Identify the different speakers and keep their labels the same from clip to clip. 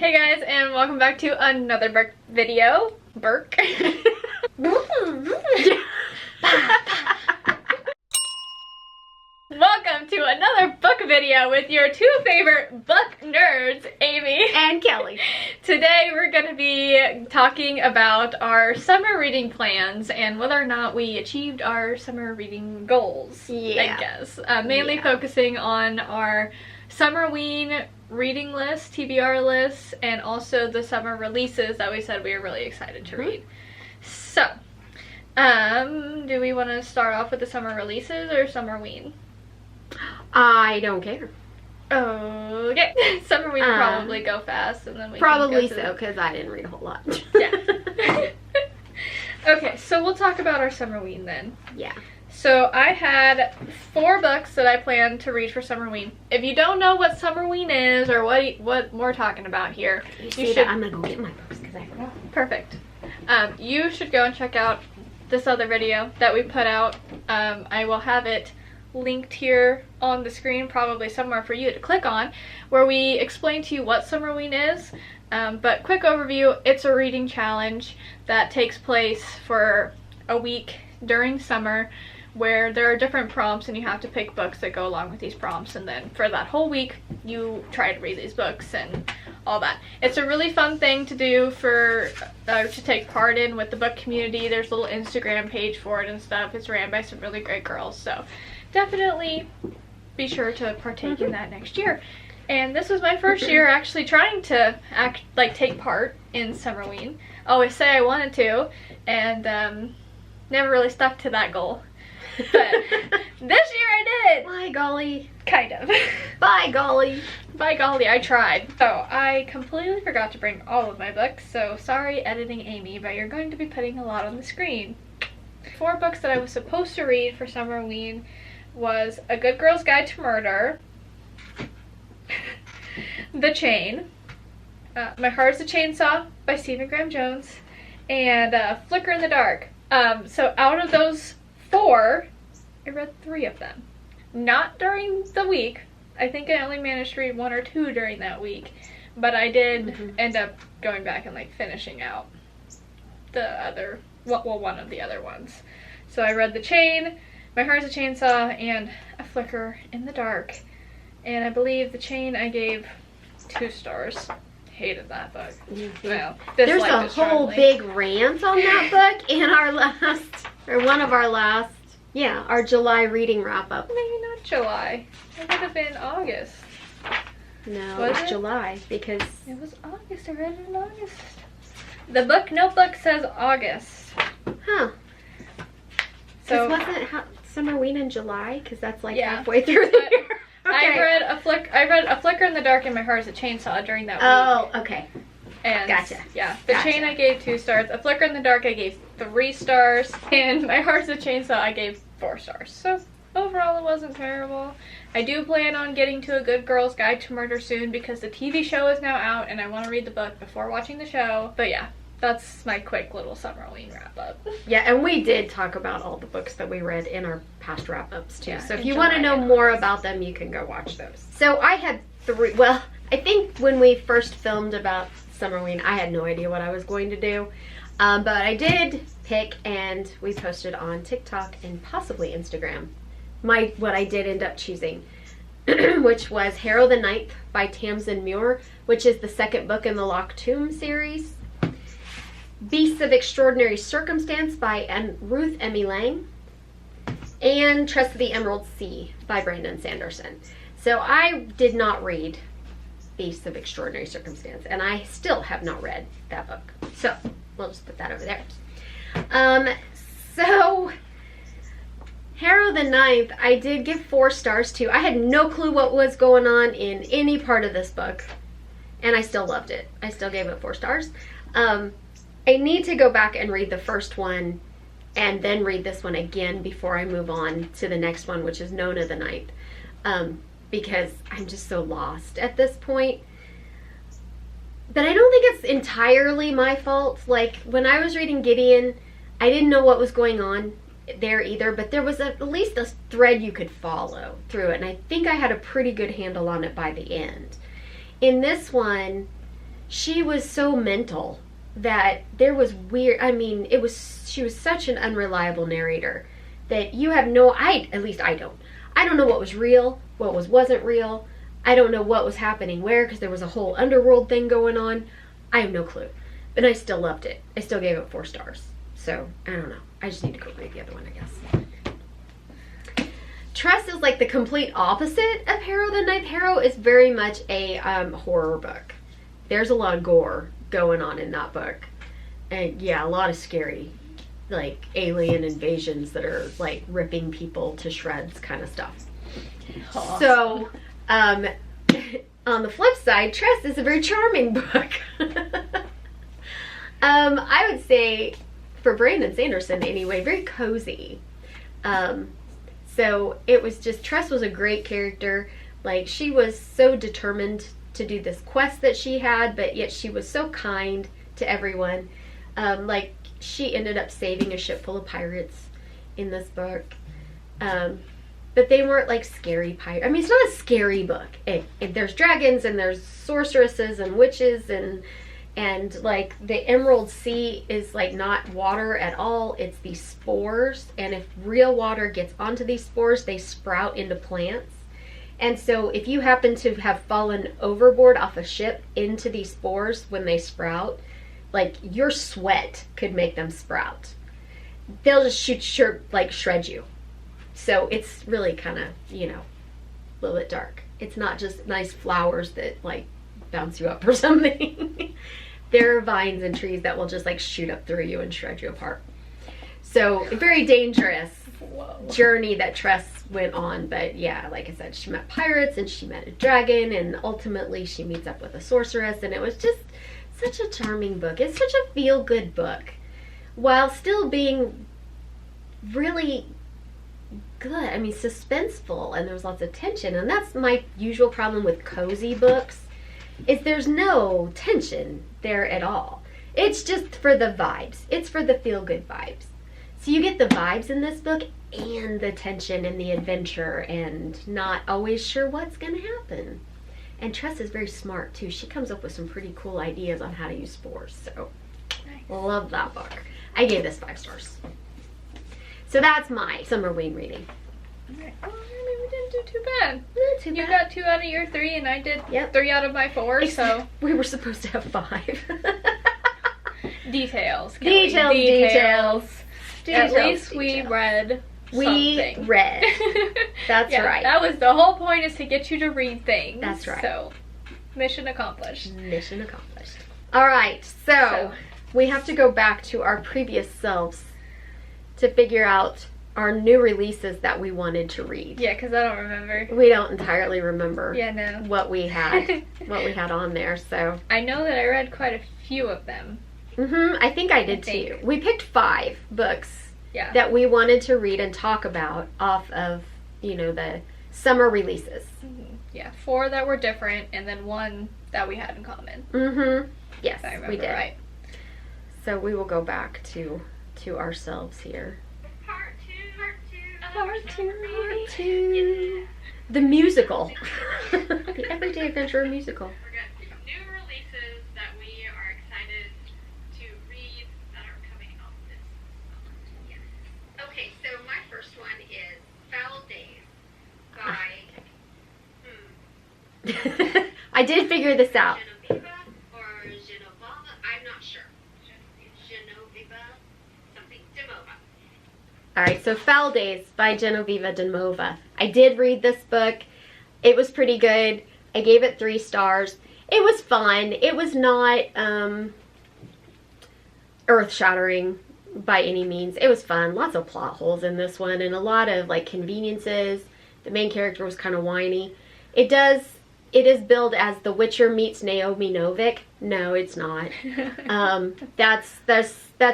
Speaker 1: Hey guys, and welcome back to another Burke video. Burke. Welcome to another book video with your two favorite book nerds, Amy
Speaker 2: and Kelly.
Speaker 1: Today we're going to be talking about our summer reading plans and whether or not we achieved our summer reading goals, I guess. Mainly focusing on our Summerween reading list, TBR lists, and also the summer releases that we said we were really excited to read. So, do we want to start off with the summer releases or Summerween?
Speaker 2: I don't care.
Speaker 1: Okay. Summerween probably go fast, and then we
Speaker 2: probably
Speaker 1: can go
Speaker 2: so, because I didn't read a whole lot.
Speaker 1: Yeah. Okay, so we'll talk about our Summerween then.
Speaker 2: Yeah.
Speaker 1: So I had 4 books that I planned to read for Summerween. If you don't know what Summerween is or what we're talking about here,
Speaker 2: you should. I'm gonna go get my books because I forgot.
Speaker 1: Perfect. You should go and check out this other video that we put out. I will have it linked here on the screen, probably somewhere for you to click on, where we explain to you what Summerween is. But quick overview: it's a reading challenge that takes place for a week during summer, where there are different prompts and you have to pick books that go along with these prompts, and then for that whole week you try to read these books and all that. It's a really fun thing to do for to take part in with the book community. There's a little Instagram page for it and stuff. It's ran by some really great girls, so definitely be sure to partake in that next year. And this was my first year actually trying to take part in Summerween. I always say I wanted to, and never really stuck to that goal. But this year I did!
Speaker 2: By golly.
Speaker 1: Kind of.
Speaker 2: By golly.
Speaker 1: By golly, I tried. So I completely forgot to bring all of my books, so sorry editing Amy, but you're going to be putting a lot on the screen. 4 books that I was supposed to read for Summerween was A Good Girl's Guide to Murder, The Chain, My Heart is a Chainsaw by Stephen Graham Jones, and Flicker in the Dark. So out of those 4, I read 3 of them. Not during the week. I think I only managed to read 1 or 2 during that week. But I did end up going back and finishing out the other, one of the other ones. So I read The Chain, My Heart is a Chainsaw, and A Flicker in the Dark. And I believe The Chain I gave 2 stars. Hated that book. Well,
Speaker 2: there's a whole big rant on that book in our last, or one of our last, our July reading wrap up.
Speaker 1: Maybe not July. It would have been August.
Speaker 2: No, it was July, because
Speaker 1: it was August. I read it in August. The book notebook says August.
Speaker 2: Huh.
Speaker 1: So
Speaker 2: wasn't Summerween in July? Because that's halfway through the year. Okay.
Speaker 1: I read A Flicker in the Dark and My Heart is a Chainsaw during that week.
Speaker 2: Oh, okay.
Speaker 1: And
Speaker 2: gotcha.
Speaker 1: Yeah, The Chain I gave 2 stars. A Flicker in the Dark I gave 3 stars. And My Heart is a Chainsaw I gave 4 stars. So overall it wasn't terrible. I do plan on getting to A Good Girl's Guide to Murder soon because the TV show is now out and I want to read the book before watching the show. But yeah, that's my quick little Summerween wrap up. Yeah,
Speaker 2: and we did talk about all the books that we read in our past wrap ups too. So if you want to know more about them, you can go watch those. So I had 3, well, I think when we first filmed about Summerween, I had no idea what I was going to do. But I did pick, and we posted on TikTok and possibly Instagram, what I did end up choosing, which was Harrow the Ninth by Tamsin Muir, which is the 2nd book in the Locked Tomb series. Beasts of Extraordinary Circumstance by Ruth Emmy Lang, and Trust of the Emerald Sea by Brandon Sanderson. So I did not read Beasts of Extraordinary Circumstance, and I still have not read that book. So we'll just put that over there. So Harrow the Ninth, I did give 4 stars to. I had no clue what was going on in any part of this book, and I still loved it. I still gave it 4 stars. I need to go back and read the first one and then read this one again before I move on to the next one, which is Nona the Ninth, because I'm just so lost at this point. But I don't think it's entirely my fault. When I was reading Gideon, I didn't know what was going on there either, but there was at least a thread you could follow through it, and I think I had a pretty good handle on it by the end. In this one, she was so mental that there was weird, I mean, she was such an unreliable narrator that you have at least I don't know what was real, what wasn't real. I don't know what was happening where, because there was a whole underworld thing going on. I have no clue. But I still loved it. I still gave it 4 stars. So, I don't know. I just need to go read the other one, I guess. Trust is like the complete opposite of Harrow the Ninth. Harrow is very much a horror book. There's a lot of gore going on in that book. And yeah, a lot of scary, like, alien invasions that are, like, ripping people to shreds kind of stuff. Awesome. So, on the flip side, Trust is a very charming book. I would say, for Brandon Sanderson anyway, very cozy. So it was just, Trust was a great character. Like, she was so determined to do this quest that she had, but yet she was so kind to everyone. Like, she ended up saving a ship full of pirates in this book. But they weren't like scary pirates. I mean, it's not a scary book. There's dragons and there's sorceresses and witches and like the Emerald Sea is like not water at all. It's these spores, and if real water gets onto these spores, they sprout into plants. And so if you happen to have fallen overboard off a ship into these spores when they sprout, like, your sweat could make them sprout. They'll just shred you. So it's really kind of, you know, a little bit dark. It's not just nice flowers that, like, bounce you up or something. There are vines and trees that will just, like, shoot up through you and shred you apart. So, a very dangerous journey that Tress went on. But, yeah, like I said, she met pirates and she met a dragon, and ultimately she meets up with a sorceress, and it was just such a charming book. It's such a feel-good book, while still being really good. I mean, suspenseful, and there's lots of tension, and that's my usual problem with cozy books, is there's no tension there at all. It's just for the vibes. It's for the feel-good vibes. So you get the vibes in this book and the tension and the adventure and not always sure what's going to happen. And Tress is very smart, too. She comes up with some pretty cool ideas on how to use spores. So, love that book. I gave this 5 stars. So that's my Summerween reading.
Speaker 1: Okay. Oh, really, we didn't do too bad.
Speaker 2: Not too bad.
Speaker 1: You got 2 out of your 3, and I did 3 out of my 4, so...
Speaker 2: We were supposed to have 5.
Speaker 1: Details. Details. At least we read something.
Speaker 2: We read. That's right.
Speaker 1: That was the whole point, is to get you to read things.
Speaker 2: That's right.
Speaker 1: So, mission accomplished.
Speaker 2: Mission accomplished. All right, so we have to go back to our previous selves to figure out our new releases that we wanted to read.
Speaker 1: Yeah, because I don't remember.
Speaker 2: We don't entirely remember what we had on there, so.
Speaker 1: I know that I read quite a few of them.
Speaker 2: I think I did too. We picked 5 books that we wanted to read and talk about off of, you know, the summer releases.
Speaker 1: Yeah, 4 that were different, and then 1 that we had in common.
Speaker 2: Yes,
Speaker 1: I remember
Speaker 2: we did.
Speaker 1: Right.
Speaker 2: So we will go back to ourselves here.
Speaker 3: Part
Speaker 2: two. The musical. The Everyday Adventure musical.
Speaker 3: We're got new releases that we are excited to read that are coming out this summer. Yes. Okay, so my first one is Foul Days by
Speaker 2: I did figure this out.
Speaker 3: Genoveva or Genoveva, I'm not sure. Genoveva, something, Demova.
Speaker 2: Alright, so Foul Days by Genoveva Demova. I did read this book. It was pretty good. I gave it 3 stars. It was fun. It was not earth-shattering by any means. It was fun. Lots of plot holes in this one and a lot of like conveniences. The main character was kind of whiny. It is billed as The Witcher meets Naomi Novik. No, it's not. That's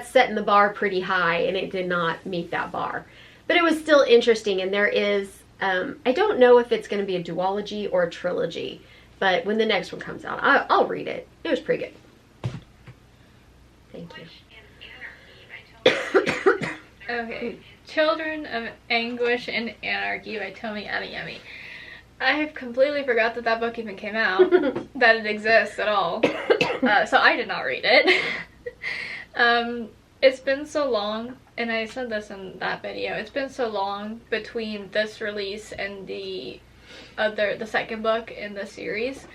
Speaker 2: setting the bar pretty high, and it did not meet that bar. But it was still interesting, and there is, I don't know if it's going to be a duology or a trilogy, but when the next one comes out, I'll read it. It was pretty good. Thank you.
Speaker 1: Okay. Children of Anguish and Anarchy by Tomi Adeyemi. I have completely forgot that that book even came out, that it exists at all. So I did not read it. It's been so long, and I said this in that video, it's been so long between this release and the second book in the series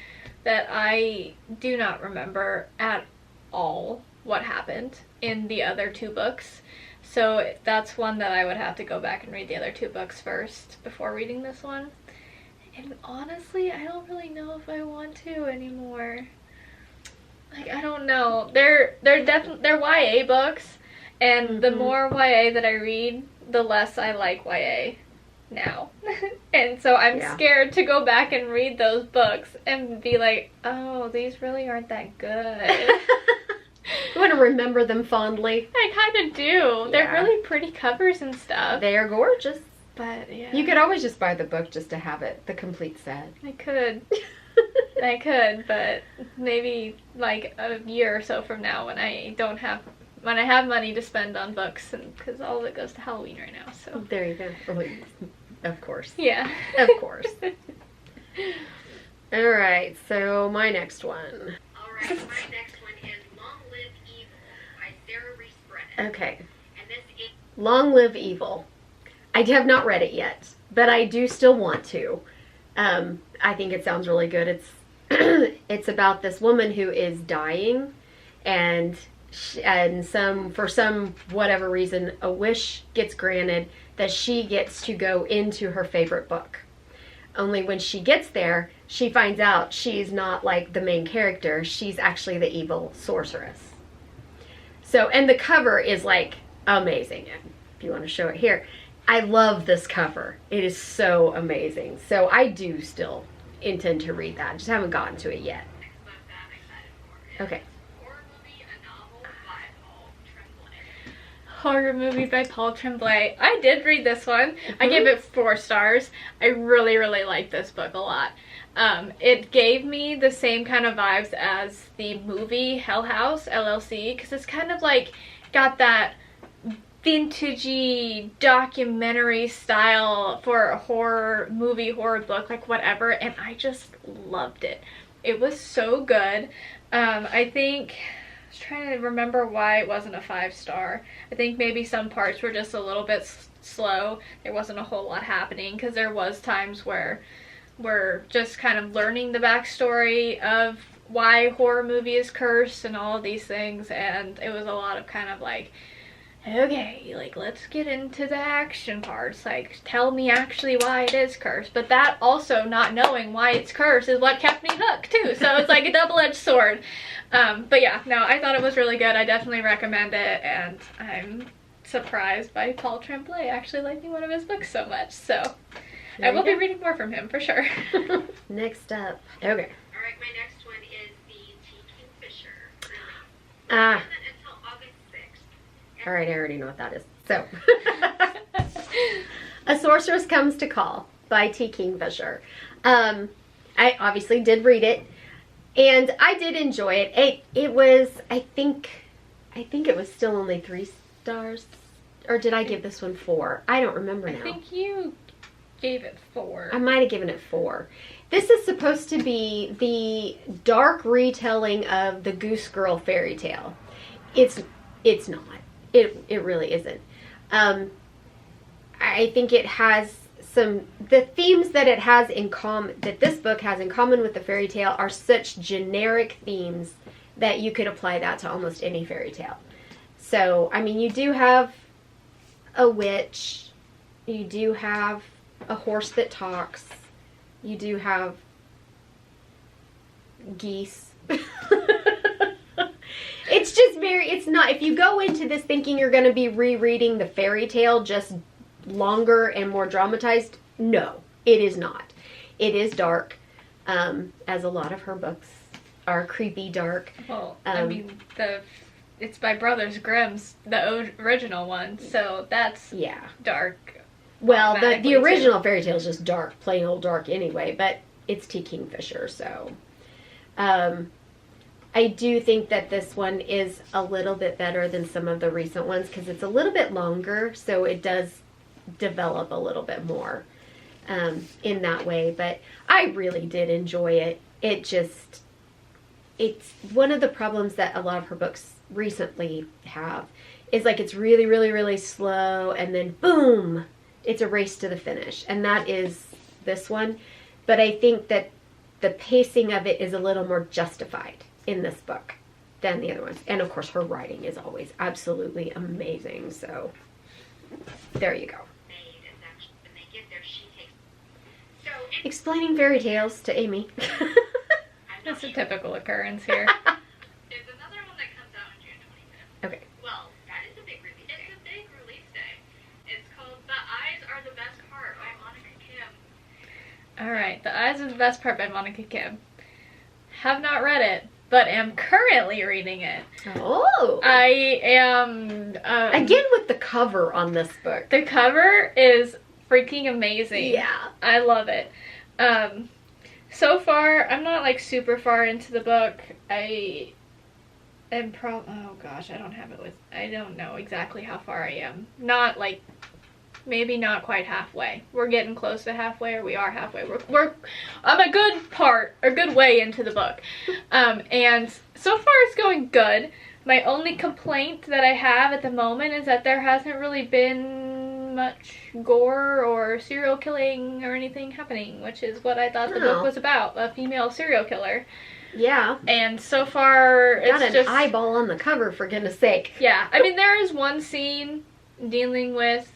Speaker 1: that I do not remember at all what happened in the other 2 books. So that's one that I would have to go back and read the other 2 books first before reading this one. And honestly, I don't really know if I want to anymore. Like, I don't know. They're YA books, and the more YA that I read, the less I like YA now. And so I'm scared to go back and read those books and be like, oh, these really aren't that good.
Speaker 2: You want to remember them fondly?
Speaker 1: I kind of do. They're really pretty covers and stuff.
Speaker 2: They are gorgeous.
Speaker 1: But, yeah.
Speaker 2: You could always just buy the book just to have it, the complete set.
Speaker 1: I could. I could, but maybe like a year or so from now when I have money to spend on books, and because all of it goes to Halloween right now. So
Speaker 2: there you go. Oh, of course.
Speaker 1: Yeah.
Speaker 2: Of course. All right. So my next one.
Speaker 3: All right. My next one is Long Live Evil by Sarah Reese Brennan.
Speaker 2: Okay.
Speaker 3: And this is
Speaker 2: Long Live Evil. I have not read it yet, but I do still want to. I think it sounds really good. It's about this woman who is dying, and for some whatever reason, a wish gets granted that she gets to go into her favorite book. Only when she gets there, she finds out she's not like the main character. She's actually the evil sorceress. So, and the cover is like amazing. If you want to show it here. I love this cover. It is so amazing. So I do still intend to read that. I just haven't gotten to it yet.
Speaker 3: next book that I'm excited for.
Speaker 2: Okay.
Speaker 3: Horror movie, a novel by Paul Tremblay.
Speaker 1: Horror movie by Paul Tremblay. I did read this one. I gave it 4 stars. I really, really liked this book a lot. It gave me the same kind of vibes as the movie Hell House, LLC, because it's kind of like got that vintagey documentary style for a horror book, like whatever, and I just loved it. It was so good. I think I was trying to remember why it wasn't a 5-star. I think maybe some parts were just a little bit slow. There wasn't a whole lot happening, because there was times where we're just kind of learning the backstory of why horror movie is cursed and all of these things, and it was a lot of kind of like, okay, like, let's get into the action parts. Like, tell me actually why it is cursed. But that also, not knowing why it's cursed, is what kept me hooked, too. So it's like a double-edged sword. But yeah, no, I thought it was really good. I definitely recommend it. And I'm surprised by Paul Tremblay actually liking one of his books so much. So I will be reading more from him, for sure.
Speaker 2: Next up. Okay.
Speaker 3: All right, my next one is the T. Kingfisher release.
Speaker 2: Ah.
Speaker 3: Until August 6th.
Speaker 2: All right, I already know what that is. So, A Sorceress Comes to Call by T. Kingfisher. I obviously did read it, and I did enjoy it. It was, I think it was still only 3 stars, or did I give this one 4? I don't remember now.
Speaker 1: I think you gave it 4.
Speaker 2: I might have given it 4. This is supposed to be the dark retelling of the Goose Girl fairy tale. It's not. It really isn't. I think it has the themes that it has in common, that this book has in common with the fairy tale, are such generic themes that you could apply that to almost any fairy tale. So, I mean, you do have a witch, you do have a horse that talks, you do have geese. It's just it's not, if you go into this thinking you're going to be rereading the fairy tale, just longer and more dramatized, no, it is not. It is dark, as a lot of her books are creepy dark.
Speaker 1: Well, I mean, it's by Brothers Grimm's, the original one, so that's dark.
Speaker 2: Well, the original fairy tale is just dark, plain old dark anyway, but it's T. Kingfisher, so I do think that this one is a little bit better than some of the recent ones because it's a little bit longer, so it does develop a little bit more. in that way. But I really did enjoy it. It's one of the problems that a lot of her books recently have is like it's really, really, really slow, and then boom, it's a race to the finish. And that is this one. But I think that the pacing of it is a little more justified in this book than the other ones. And of course, her writing is always absolutely amazing. So there you go. Explaining fairy tales to Amy.
Speaker 1: That's a typical occurrence here.
Speaker 3: There's another one that comes out on June 25th.
Speaker 2: Okay.
Speaker 3: Well, that is a big release. It's a big release day. It's called The Eyes Are the Best Part by Monica Kim.
Speaker 1: Alright, The Eyes Are the Best Part by Monica Kim. Have not read it, but am currently reading it.
Speaker 2: Oh.
Speaker 1: I am...
Speaker 2: Again with the cover on this book.
Speaker 1: The cover is freaking amazing.
Speaker 2: Yeah.
Speaker 1: I love it. So far, I'm not like super far into the book. I am oh gosh, I don't have it with, I don't know exactly how far I am. Not like, maybe not quite halfway. We're getting close to halfway, or we are halfway. I'm a good way into the book. And so far it's going good. My only complaint that I have at the moment is that there hasn't really been much gore or serial killing or anything happening, which is what I thought the book was about, a female serial killer.
Speaker 2: Yeah.
Speaker 1: And so far it's
Speaker 2: got an
Speaker 1: just
Speaker 2: eyeball on the cover, for goodness sake.
Speaker 1: Yeah. I mean, there is one scene dealing with,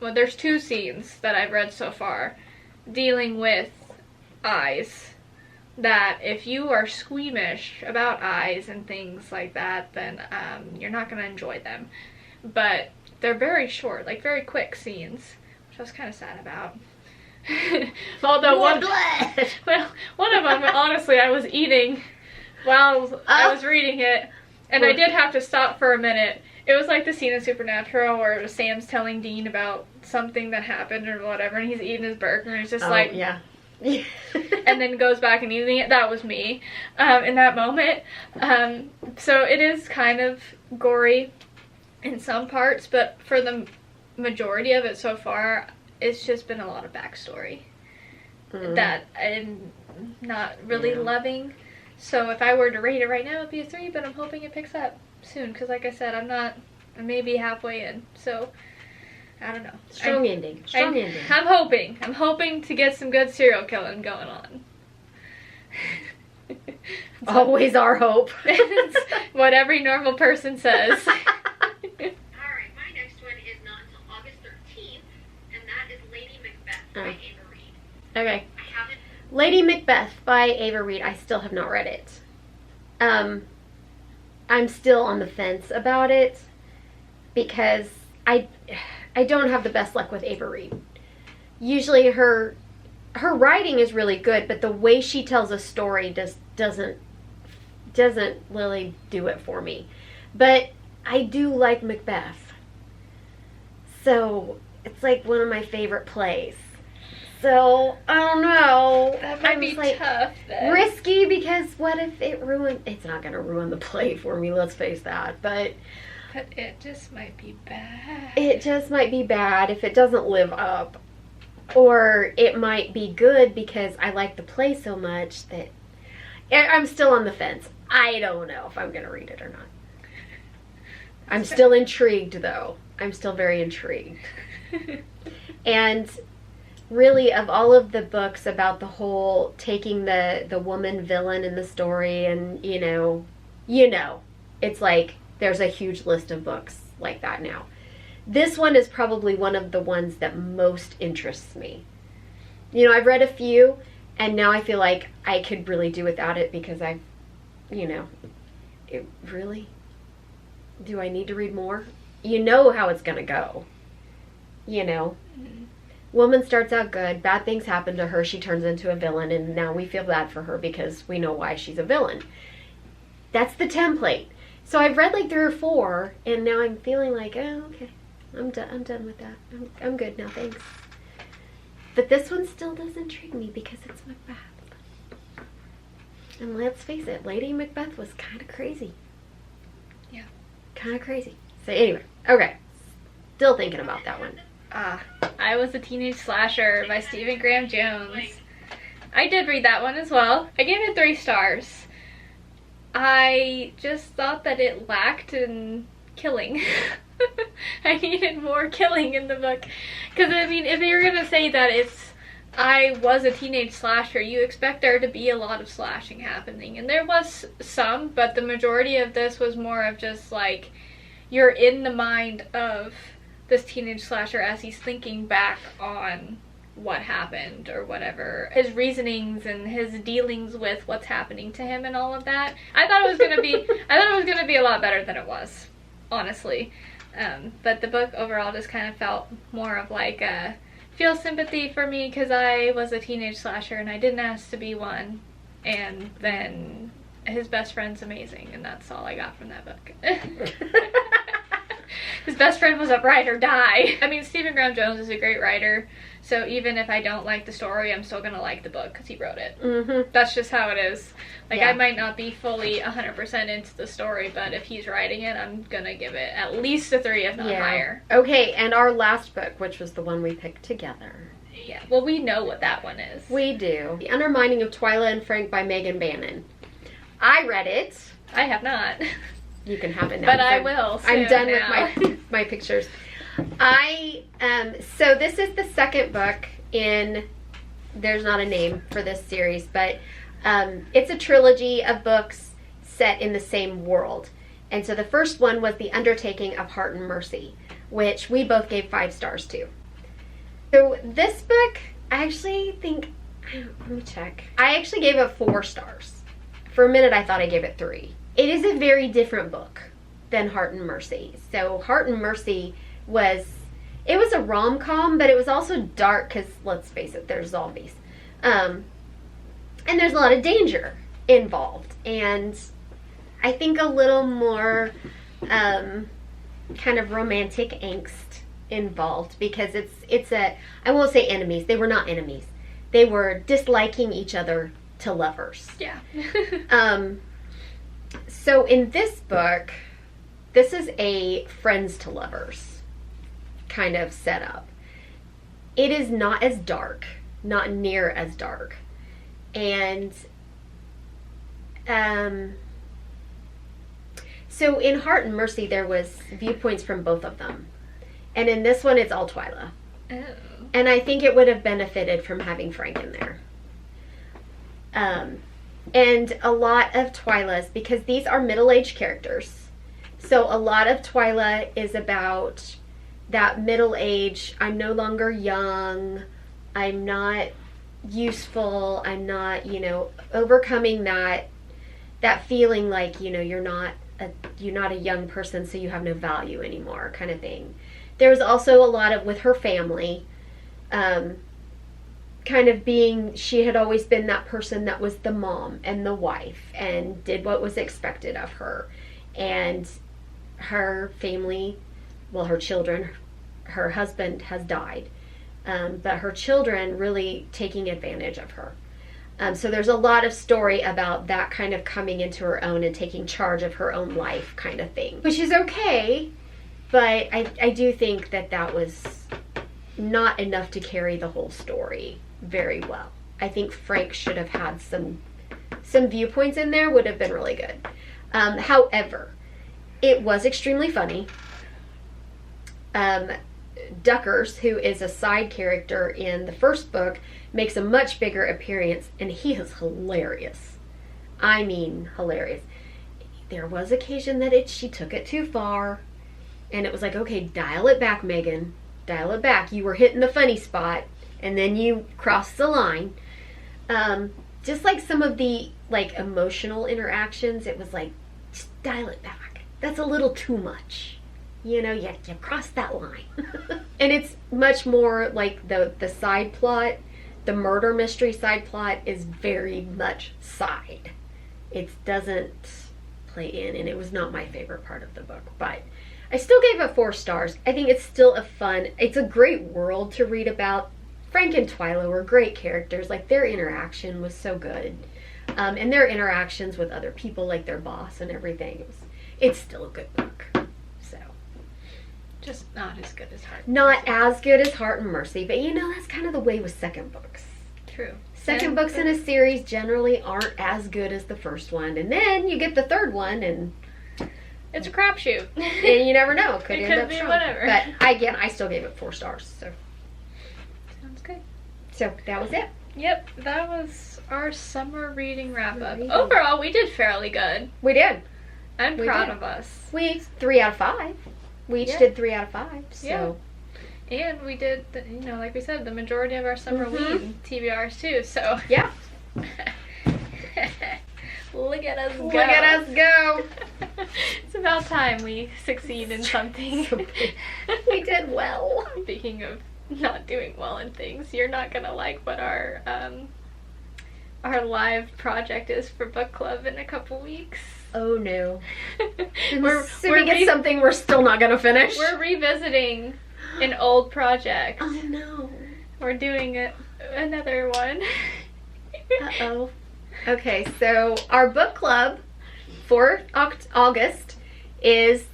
Speaker 1: well, there's two scenes that I've read so far dealing with eyes, that if you are squeamish about eyes and things like that, then you're not going to enjoy them. But they're very short, like very quick scenes, which I was kind of sad about. Although one of them, honestly, I was eating while I was reading it, and I did have to stop for a minute. It was like the scene in Supernatural where Sam's telling Dean about something that happened or whatever, and he's eating his burger, and he's just
Speaker 2: yeah.
Speaker 1: and then goes back and eating it. That was me in that moment. So it is kind of gory in some parts, but for the majority of it so far, it's just been a lot of backstory that I'm not really loving. So if I were to rate it right now, it'd be a 3, but I'm hoping it picks up soon, because like I said, I may be halfway in, so I don't know.
Speaker 2: Strong ending.
Speaker 1: I'm hoping to get some good serial killing going on.
Speaker 2: Always our hope.
Speaker 3: It's
Speaker 1: what every normal person says.
Speaker 3: Alright, my next one is not until August 13th, and that is Lady Macbeth by Ava Reed.
Speaker 2: Okay.
Speaker 3: I haven't.
Speaker 2: Lady Macbeth by Ava Reed. I still have not read it. I'm still on the fence about it because I don't have the best luck with Ava Reed. Usually her writing is really good, but the way she tells a story doesn't really do it for me. But I do like Macbeth. So it's like one of my favorite plays. So I don't know.
Speaker 1: That might be tough. Then.
Speaker 2: Risky, because what if it ruined? It's not gonna ruin the play for me. Let's face that. But
Speaker 1: it just might be bad.
Speaker 2: It just might be bad if it doesn't live up, or it might be good because I like the play so much that I'm still on the fence. I don't know if I'm gonna read it or not. I'm still intrigued, though. I'm still very intrigued. And really, of all of the books about the whole taking the woman villain in the story, and you know, it's like there's a huge list of books like that now. This one is probably one of the ones that most interests me. You know, I've read a few, and now I feel like I could really do without it because do I need to read more? You know how it's gonna go. Woman starts out good, bad things happen to her, she turns into a villain, and now we feel bad for her because we know why she's a villain. That's the template. So I've read like 3 or 4, and now I'm feeling like, oh, okay, I'm done with that. I'm good now, thanks. But this one still does intrigue me because it's Macbeth. And let's face it, Lady Macbeth was kind of crazy.
Speaker 1: Yeah.
Speaker 2: Kind of crazy. So anyway, okay. Still thinking about that one.
Speaker 1: I Was a Teenage Slasher by Stephen Graham Jones. I did read that one as well. I gave it 3 stars. I just thought that it lacked in killing. I needed more killing in the book. Because, I mean, if you're going to say that I was a teenage slasher, you expect there to be a lot of slashing happening. And there was some, but the majority of this was more of just like, you're in the mind of this teenage slasher as he's thinking back on what happened or whatever, his reasonings and his dealings with what's happening to him and all of that. I thought it was gonna be a lot better than it was, honestly. But the book overall just kind of felt more of like feel sympathy for me because I was a teenage slasher and I didn't ask to be one, and then his best friend's amazing, and that's all I got from that book. His best friend was a ride or die. I mean, Stephen Graham Jones is a great writer, so even if I don't like the story, I'm still gonna like the book because he wrote it. Mm-hmm. That's just how it is. Like, yeah. I might not be fully 100% into the story, but if he's writing it, I'm gonna give it at least a 3, if not higher.
Speaker 2: Okay, and our last book, which was the one we picked together.
Speaker 1: Yeah, well, we know what that one is.
Speaker 2: We do. The Undermining of Twilight and Frank by Megan Bannon. I read it.
Speaker 1: I have not.
Speaker 2: You can have it now.
Speaker 1: But I will soon.
Speaker 2: I'm done with my pictures. So this is the second book in, there's not a name for this series, but it's a trilogy of books set in the same world. And so the first one was The Undertaking of Heart and Mercy, which we both gave 5 stars to. So this book, I actually think, let me check. I actually gave it 4 stars. For a minute I thought I gave it 3. It is a very different book than Heart and Mercy. So Heart and Mercy was a rom-com, but it was also dark because, let's face it, there's zombies. And there's a lot of danger involved. And I think a little more kind of romantic angst involved because I won't say enemies. They were not enemies. They were disliking each other to lovers.
Speaker 1: Yeah.
Speaker 2: So in this book, this is a friends to lovers kind of setup. It is not as dark, not near as dark. And so in Heart and Mercy, there was viewpoints from both of them. And in this one, it's all Twyla.
Speaker 1: Oh.
Speaker 2: And I think it would have benefited from having Frank in there. And a lot of Twyla's, because these are middle-aged characters, so a lot of Twyla is about that middle age, I'm no longer young, I'm not useful, I'm not, overcoming that feeling like, you're not a young person, so you have no value anymore, kind of thing. There was also a lot of, with her family, kind of being, she had always been that person that was the mom and the wife and did what was expected of her. And her family, well, her children, her husband has died, but her children really taking advantage of her. So there's a lot of story about that kind of coming into her own and taking charge of her own life kind of thing, which is okay, but I do think that was not enough to carry the whole story very well. I think Frank should have had some viewpoints in there, would have been really good. However, it was extremely funny. Duckers, who is a side character in the first book, makes a much bigger appearance, and he is hilarious. I mean, hilarious. There was occasion that she took it too far, and it was like, okay, dial it back, Megan. Dial it back. You were hitting the funny spot, and then you crossed the line. Just like some of the emotional interactions, it was like, just dial it back. That's a little too much. You crossed that line. And it's much more like the side plot, the murder mystery side plot is very much side. It doesn't play in, and it was not my favorite part of the book, but I still gave it 4 stars. I think it's still it's a great world to read about. Frank and Twyla were great characters. Their interaction was so good. And their interactions with other people, like their boss and everything. It's still a good book. So,
Speaker 1: Just not as good as Heart.
Speaker 2: Not as good as Heart and Mercy, but you know, that's kind of the way with second books.
Speaker 1: True.
Speaker 2: Second books in a series generally aren't as good as the first one, and then you get the third one, and
Speaker 1: it's a crapshoot.
Speaker 2: And you never know. Could
Speaker 1: it
Speaker 2: end
Speaker 1: could
Speaker 2: up
Speaker 1: be
Speaker 2: strong.
Speaker 1: whatever.
Speaker 2: But again, I still gave it 4 stars. So
Speaker 1: sounds good.
Speaker 2: So that was it.
Speaker 1: Yep, that was our summer reading wrap up.
Speaker 2: Reading.
Speaker 1: Overall, we did fairly good.
Speaker 2: We did.
Speaker 1: I'm proud of us.
Speaker 2: We 3 out of 5. We each did 3 out of 5. So.
Speaker 1: And we did, you know, like we said, the majority of our Summerween TBRs too. So
Speaker 2: yeah.
Speaker 1: Look at us go.
Speaker 2: Look at us go.
Speaker 1: It's about time we succeed in something.
Speaker 2: We did well.
Speaker 1: Speaking of not doing well in things, you're not gonna like what our live project is for book club in a couple weeks.
Speaker 2: Oh no.
Speaker 1: we're
Speaker 2: it's something we're still not gonna finish.
Speaker 1: We're revisiting an old project.
Speaker 2: Oh no.
Speaker 1: We're doing another one.
Speaker 2: Uh-oh. Okay, so our book club for August is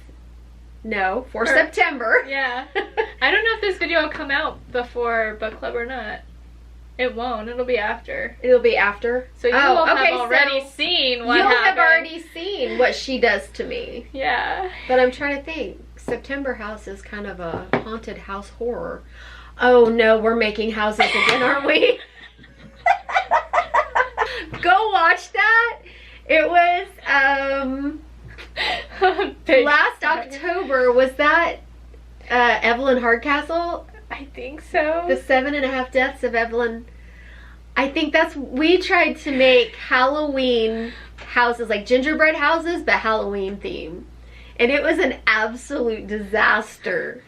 Speaker 2: for September.
Speaker 1: Yeah. I don't know if this video will come out before book club or not. It won't. It'll be after.
Speaker 2: It'll be after?
Speaker 1: So you will have already seen what happened.
Speaker 2: You'll have already seen what she does to me.
Speaker 1: Yeah.
Speaker 2: But I'm trying to think. September House is kind of a haunted house horror. Oh no, we're making houses again, aren't we? Go watch that. It was last October. Was that Evelyn Hardcastle?
Speaker 1: I think so.
Speaker 2: The 7.5 Deaths of Evelyn. I think we tried to make Halloween houses, like gingerbread houses, but Halloween theme. And it was an absolute disaster.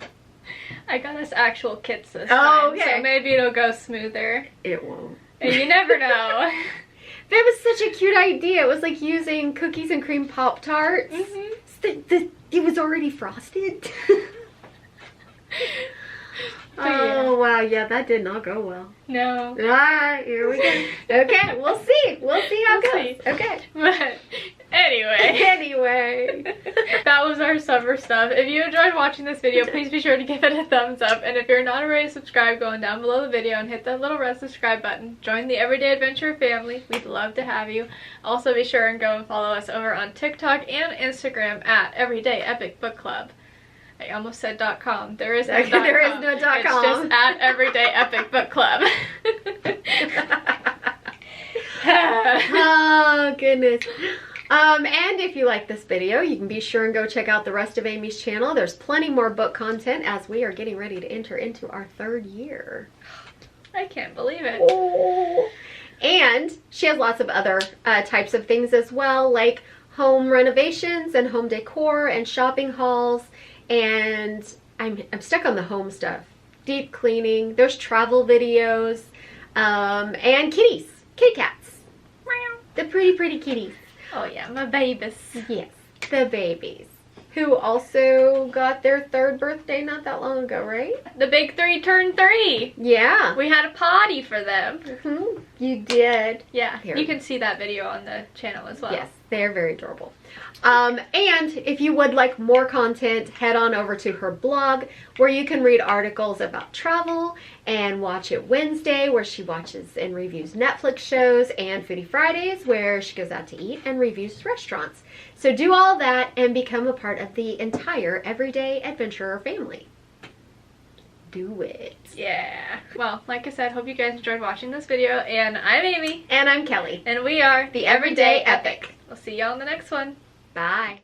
Speaker 1: I got us actual kits this time, okay. So maybe it'll go smoother.
Speaker 2: It won't.
Speaker 1: And you never know.
Speaker 2: That was such a cute idea. It was like using cookies and cream Pop-Tarts. Mm-hmm. It was already frosted. Oh, wow. Yeah, that did not go well.
Speaker 1: No.
Speaker 2: All right, here we go. Okay, we'll see. We'll see how it goes. Okay.
Speaker 1: But anyway. That was our summer stuff. If you enjoyed watching this video, please be sure to give it a thumbs up. And if you're not already subscribed, go on down below the video and hit that little red subscribe button. Join the Everyday Adventure family. We'd love to have you. Also, be sure and go and follow us over on TikTok and Instagram at Everyday Epic Book Club. I almost said .com. There is no .com.
Speaker 2: There is no .com.
Speaker 1: It's just at Everyday Epic Book Club.
Speaker 2: Oh, goodness. And if you like this video, you can be sure and go check out the rest of Amy's channel. There's plenty more book content as we are getting ready to enter into our 3rd year.
Speaker 1: I can't believe it.
Speaker 2: Oh. And she has lots of other types of things as well, like home renovations and home decor and shopping hauls. And I'm stuck on the home stuff. Deep cleaning. There's travel videos. And kitties. Kitty cats. The pretty kitties.
Speaker 1: Oh yeah, my babies.
Speaker 2: Yes, the babies. Who also got their 3rd birthday not that long ago, right?
Speaker 1: The big 3 turned 3.
Speaker 2: Yeah.
Speaker 1: We had a party for them.
Speaker 2: Mm-hmm. You did.
Speaker 1: Yeah, you can see that video on the channel as well.
Speaker 2: Yes, they're very adorable. And if you would like more content, head on over to her blog where you can read articles about travel, and Watch It Wednesday where she watches and reviews Netflix shows, and Foodie Fridays where she goes out to eat and reviews restaurants. So do all that and become a part of the entire Everyday Adventurer family. Do it.
Speaker 1: Yeah. Well, like I said, hope you guys enjoyed watching this video, and I'm Amy.
Speaker 2: And I'm Kelly.
Speaker 1: And we are
Speaker 2: the Everyday Epic.
Speaker 1: We'll see y'all in the next one.
Speaker 2: Bye.